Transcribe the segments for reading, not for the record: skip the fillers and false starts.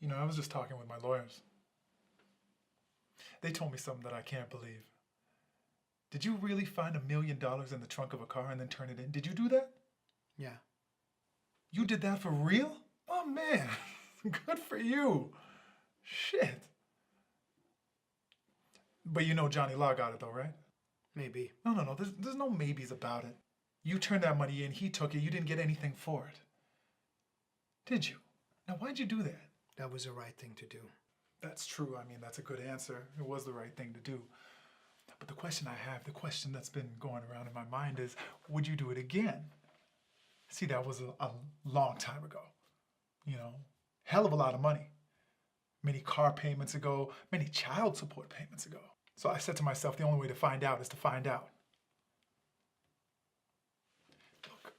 I was just talking with my lawyers. They told me something that I can't believe. Did you really find $1 million in the trunk of a car and then turn it in? Did you do that? Yeah. You did that for real? Oh man, good for you. Shit. But you know Johnny Law got it though, right? Maybe. No. There's no maybes about it. You turned that money in, he took it, you didn't get anything for it. Did you? Now why'd you do that? That was the right thing to do. That's true. I mean, that's a good answer. It was the right thing to do. But the question I have, the question that's been going around in my mind is, would you do it again? See, that was a long time ago. Hell of a lot of money. Many car payments ago, many child support payments ago. So I said to myself, the only way to find out is to find out. Look,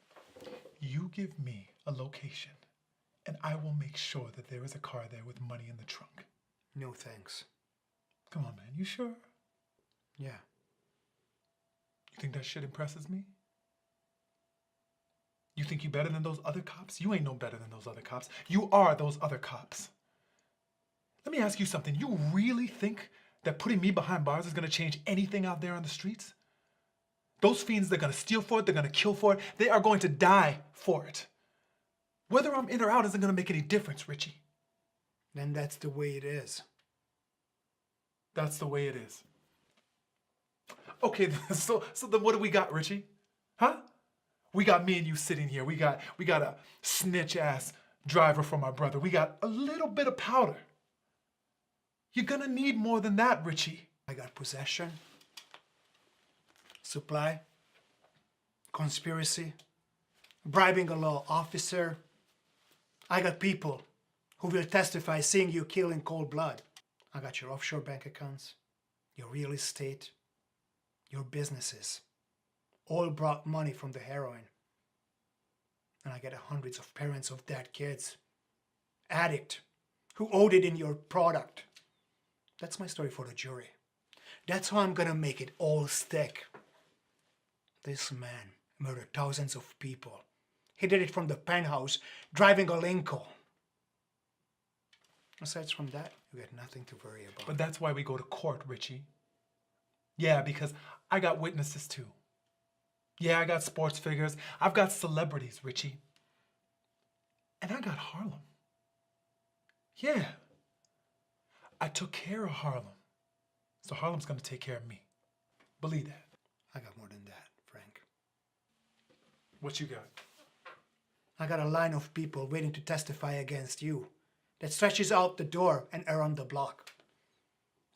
you give me a location, and I will make sure that there is a car there with money in the trunk. No thanks. Come on, man, you sure? Yeah. You think that shit impresses me? You think you better than those other cops? You ain't no better than those other cops. You are those other cops. Let me ask you something. You really think that putting me behind bars is gonna change anything out there on the streets? Those fiends, they're gonna steal for it, they're gonna kill for it, they are going to die for it. Whether I'm in or out isn't gonna make any difference, Richie. Then that's the way it is. That's the way it is. Okay, so then what do we got, Richie? Huh? We got me and you sitting here. We got a snitch ass driver for my brother. We got a little bit of powder. You're gonna need more than that, Richie. I got possession, supply, conspiracy, bribing a law officer. I got people who will testify seeing you kill in cold blood. I got your offshore bank accounts, your real estate, your businesses. All brought money from the heroin. And I get hundreds of parents of dead kids, addict, who owed it in your product. That's my story for the jury. That's how I'm gonna make it all stick. This man murdered thousands of people. He did it from the penthouse, driving a Lincoln. Aside from that, you got nothing to worry about. But that's why we go to court, Richie. Yeah, because I got witnesses too. Yeah, I got sports figures. I've got celebrities, Richie. And I got Harlem. Yeah. I took care of Harlem. So Harlem's gonna take care of me. Believe that. I got more than that, Frank. What you got? I got a line of people waiting to testify against you that stretches out the door and around the block.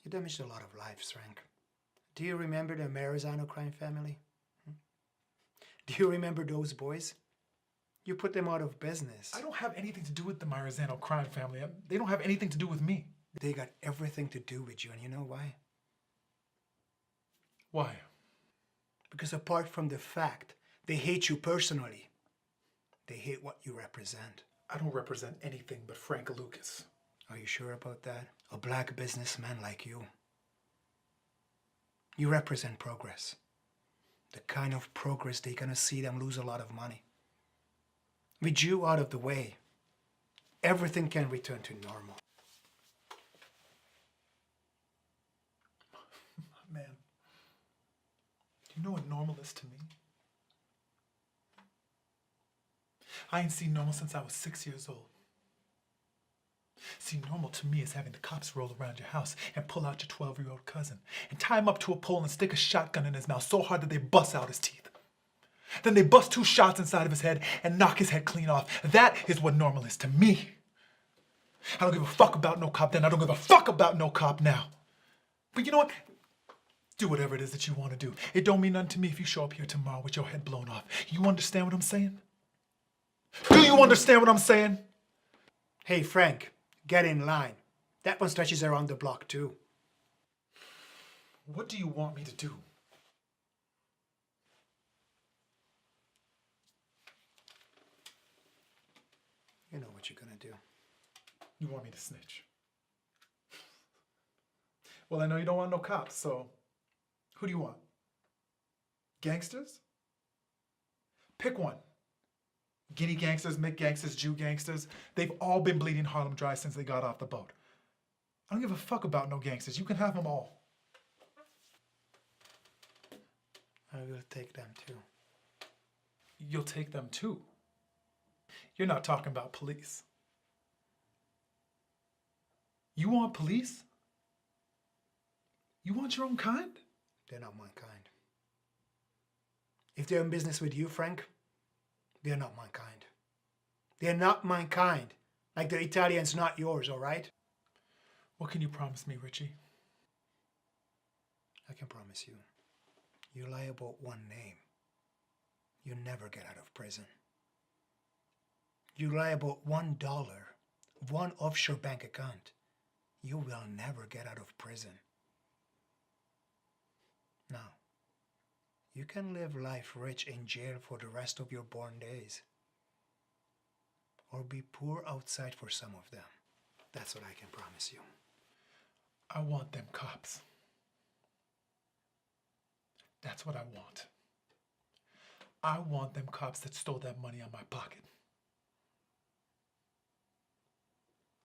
You damaged a lot of lives, Frank. Do you remember the Marizano crime family? Do you remember those boys? You put them out of business. I don't have anything to do with the Marizano crime family. They don't have anything to do with me. They got everything to do with you, and you know why? Why? Because apart from the fact they hate you personally, they hate what you represent. I don't represent anything but Frank Lucas. Are you sure about that? A black businessman like you. You represent progress. The kind of progress they're gonna see them lose a lot of money. With you out of the way, everything can return to normal. Man, do you know what normal is to me? I ain't seen normal since I was 6 years old. See, normal to me is having the cops roll around your house and pull out your 12-year-old cousin and tie him up to a pole and stick a shotgun in his mouth so hard that they bust out his teeth. Then they bust 2 shots inside of his head and knock his head clean off. That is what normal is to me. I don't give a fuck about no cop then. I don't give a fuck about no cop now. But you know what? Do whatever it is that you want to do. It don't mean nothing to me if you show up here tomorrow with your head blown off. You understand what I'm saying? Do you understand what I'm saying? Hey, Frank, get in line. That one stretches around the block, too. What do you want me to do? You know what you're gonna do. You want me to snitch? Well, I know you don't want no cops, so who do you want? Gangsters? Pick one. Guinea gangsters, Mick gangsters, Jew gangsters, they've all been bleeding Harlem dry since they got off the boat. I don't give a fuck about no gangsters. You can have them all. I will take them too. You'll take them too. You're not talking about police. You want police? You want your own kind? They're not my kind. If they're in business with you, Frank, they're not my kind. They're not my kind. Like the Italians, not yours, all right? What can you promise me, Richie? I can promise you. You lie about one name, you never get out of prison. You lie about $1, one offshore bank account, you will never get out of prison. Now, you can live life rich in jail for the rest of your born days, or be poor outside for some of them. That's what I can promise you. I want them cops. That's what I want. I want them cops that stole that money out of my pocket.